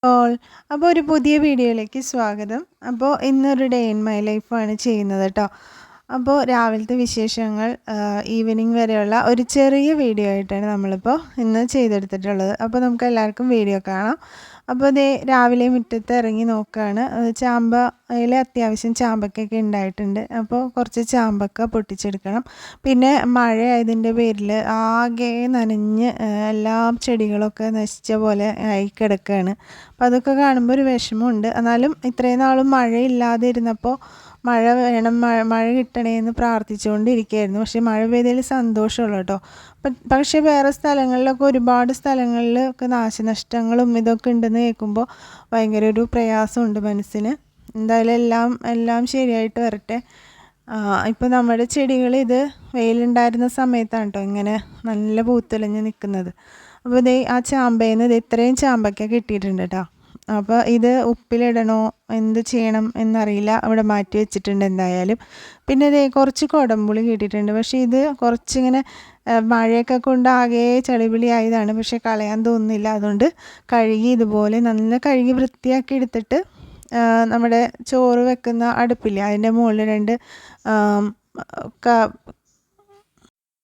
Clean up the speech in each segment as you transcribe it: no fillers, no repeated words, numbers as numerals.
All അപ്പോൾ ഒരു പുതിയ വീഡിയോയിലേക്ക് സ്വാഗതം. അപ്പോൾ ഇന്നൊരു ഡേ ഇൻ മൈ ലൈഫാണ് ചെയ്യുന്നത് കേട്ടോ. അപ്പോൾ രാവിലത്തെ വിശേഷങ്ങൾ ഈവനിങ് വരെയുള്ള ഒരു ചെറിയ വീഡിയോ ആയിട്ടാണ് നമ്മളിപ്പോൾ ഇന്ന് ചെയ്തെടുത്തിട്ടുള്ളത്. അപ്പോൾ നമുക്ക് എല്ലാവർക്കും വീഡിയോ കാണാം. അപ്പോൾ ദേ രാവിലെ മുറ്റത്ത് ഇറങ്ങി നോക്കുകയാണ്. ചാമ്പയിൽ അത്യാവശ്യം ചാമ്പക്കൊക്കെ ഉണ്ടായിട്ടുണ്ട്. അപ്പോൾ കുറച്ച് ചാമ്പക്ക പൊട്ടിച്ചെടുക്കണം. പിന്നെ മഴയായതിൻ്റെ പേരിൽ ആകെ നനഞ്ഞ് എല്ലാ ചെടികളൊക്കെ നശിച്ച പോലെ ആയി കിടക്കുകയാണ്. അപ്പോൾ അതൊക്കെ കാണുമ്പോൾ ഒരു വിഷമമുണ്ട്. എന്നാലും ഇത്രയും നാളും മഴയില്ലാതെ ഇരുന്നപ്പോൾ മഴ വേണം, മഴ കിട്ടണേ എന്ന് പ്രാർത്ഥിച്ചുകൊണ്ടിരിക്കുകയായിരുന്നു. പക്ഷേ മഴ പെയ്തതിൽ സന്തോഷമുള്ളൂ കേട്ടോ. പക്ഷേ വേറെ സ്ഥലങ്ങളിലൊക്കെ ഒരുപാട് സ്ഥലങ്ങളിലൊക്കെ നാശനഷ്ടങ്ങളും ഇതൊക്കെ ഉണ്ടെന്ന് കേൾക്കുമ്പോൾ ഭയങ്കര ഒരു പ്രയാസമുണ്ട് മനസ്സിന്. എന്തായാലും എല്ലാം ശരിയായിട്ട് വരട്ടെ. ഇപ്പോൾ നമ്മുടെ ചെടികൾ ഇത് വെയിലുണ്ടായിരുന്ന സമയത്താണ് കേട്ടോ ഇങ്ങനെ നല്ല പൂത്തുലഞ്ഞ് നിൽക്കുന്നത്. അപ്പോൾ ഇതേ ആ ചാമ്പയിൽ നിന്ന് ഇത്രയും ചാമ്പയ്ക്ക കിട്ടിയിട്ടുണ്ട് കേട്ടോ. അപ്പോൾ ഇത് ഉപ്പിലിടണോ എന്ത് ചെയ്യണം എന്നറിയില്ല, അവിടെ മാറ്റി വെച്ചിട്ടുണ്ട് എന്തായാലും. പിന്നെ ഇതേ കുറച്ച് കുടംപുളി കിട്ടിയിട്ടുണ്ട്. പക്ഷേ ഇത് കുറച്ചിങ്ങനെ മഴയൊക്കെ കൊണ്ട് ആകെ ചളിപിളി ആയതാണ്. പക്ഷേ കളയാൻ തോന്നുന്നില്ല. അതുകൊണ്ട് കഴുകി ഇതുപോലെ നല്ല കഴുകി വൃത്തിയാക്കി എടുത്തിട്ട് നമ്മുടെ ചോറ് വെക്കുന്ന അടുപ്പില്ലേ അതിൻ്റെ മുകളിൽ 2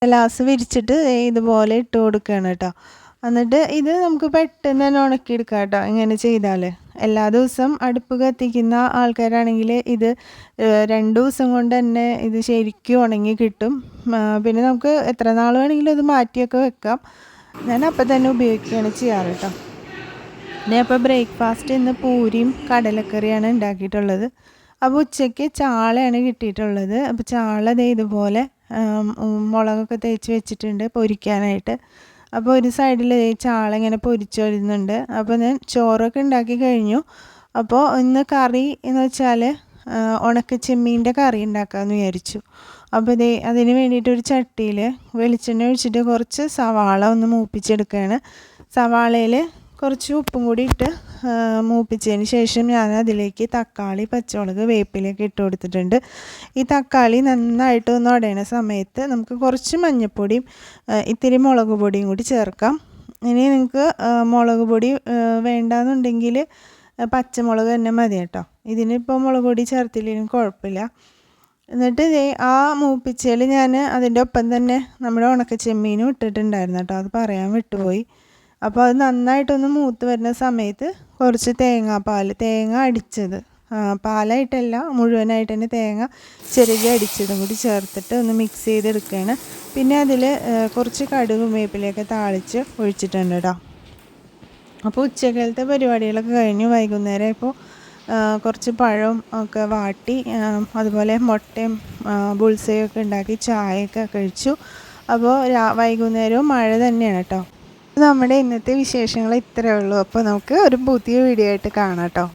ഗ്ലാസ് വിരിച്ചിട്ട് ഇതുപോലെ ഇട്ട് കൊടുക്കുകയാണ് കേട്ടോ. എന്നിട്ട് ഇത് നമുക്ക് പെട്ടെന്ന് തന്നെ ഉണക്കിയെടുക്കാം കേട്ടോ. ഇങ്ങനെ ചെയ്താൽ എല്ലാ ദിവസവും അടുപ്പ് കത്തിക്കുന്ന ആൾക്കാരാണെങ്കിൽ ഇത് 2 ദിവസം കൊണ്ട് തന്നെ ഇത് ശരിക്കും ഉണങ്ങി കിട്ടും. പിന്നെ നമുക്ക് എത്ര നാൾ വേണമെങ്കിലും ഇത് മാറ്റിയൊക്കെ വെക്കാം. ഞാൻ അപ്പം തന്നെ ഉപയോഗിക്കുകയാണ് ചെയ്യാറ് കേട്ടോ. ഞാൻ അപ്പോൾ ബ്രേക്ക്ഫാസ്റ്റ് ഇന്ന് പൂരിയും കടലക്കറിയാണ് ഉണ്ടാക്കിയിട്ടുള്ളത്. അപ്പോൾ ഉച്ചയ്ക്ക് ചാളയാണ് കിട്ടിയിട്ടുള്ളത്. അപ്പോൾ ചാള ഇതുപോലെ മുളകൊക്കെ തേച്ച് വെച്ചിട്ടുണ്ട് പൊരിക്കാനായിട്ട്. അപ്പോൾ ഒരു സൈഡിൽ ചാള ഇങ്ങനെ പൊരിച്ച് വരുന്നുണ്ട്. അപ്പോൾ ഞാൻ ചോറൊക്കെ ഉണ്ടാക്കി കഴിഞ്ഞു. അപ്പോൾ ഇന്ന് കറി എന്ന് വെച്ചാൽ ഉണക്കച്ചെമ്മീൻ്റെ കറി ഉണ്ടാക്കാമെന്ന് വിചാരിച്ചു. അപ്പോൾ അതിന് വേണ്ടിയിട്ട് ഒരു ചട്ടിയിൽ വെളിച്ചെണ്ണ ഒഴിച്ചിട്ട് കുറച്ച് സവാള ഒന്ന് മൂപ്പിച്ചെടുക്കുകയാണ്. സവാളയിൽ കുറച്ച് ഉപ്പും കൂടി ഇട്ട് മൂപ്പിച്ചതിന് ശേഷം ഞാൻ അതിലേക്ക് തക്കാളി, പച്ചമുളക്, വേപ്പിലയൊക്കെ ഇട്ട് കൊടുത്തിട്ടുണ്ട്. ഈ തക്കാളി നന്നായിട്ട് ഒന്ന് ഉടയണ സമയത്ത് നമുക്ക് കുറച്ച് മഞ്ഞൾപ്പൊടിയും ഇത്തിരി മുളക് പൊടിയും കൂടി ചേർക്കാം. ഇനി നിങ്ങൾക്ക് മുളക് പൊടി വേണ്ടാന്നുണ്ടെങ്കിൽ പച്ചമുളക് തന്നെ മതി കേട്ടോ. ഇതിനിപ്പോൾ മുളക് പൊടി ചേർത്തില്ലെങ്കിലും കുഴപ്പമില്ല. എന്നിട്ട് ആ മൂപ്പിച്ചതിൽ ഞാൻ അതിൻ്റെ ഒപ്പം തന്നെ നമ്മുടെ ഉണക്കച്ചെമ്മീനും ഇട്ടിട്ടുണ്ടായിരുന്നു കേട്ടോ. അത് പറയാൻ വിട്ടുപോയി. അപ്പോൾ അത് നന്നായിട്ടൊന്ന് മൂത്ത് വരുന്ന സമയത്ത് കുറച്ച് തേങ്ങ അടിച്ചത്, പാലായിട്ടല്ല മുഴുവനായിട്ട് തന്നെ തേങ്ങ ചെറുകി അടിച്ചതും കൂടി ചേർത്തിട്ട് ഒന്ന് മിക്സ് ചെയ്തെടുക്കുകയാണ്. പിന്നെ അതിൽ കുറച്ച് കടുകും വേപ്പിലയൊക്കെ താളിച്ച് ഒഴിച്ചിട്ടുണ്ട് കേട്ടോ. അപ്പോൾ ഉച്ചക്കാലത്തെ പരിപാടികളൊക്കെ കഴിഞ്ഞു. വൈകുന്നേരം ഇപ്പോൾ കുറച്ച് പഴം ഒക്കെ വാട്ടി അതുപോലെ മുട്ടയും ബുൾസയും ഒക്കെ ഉണ്ടാക്കി ചായയൊക്കെ കഴിച്ചു. അപ്പോൾ വൈകുന്നേരവും മഴ തന്നെയാണ് കേട്ടോ. നമ്മുടെ ഇന്നത്തെ വിശേഷങ്ങൾ ഇത്രയേ ഉള്ളൂ. അപ്പോൾ നമുക്ക് ഒരു പുതിയ വീഡിയോ ആയിട്ട് കാണാം കേട്ടോ.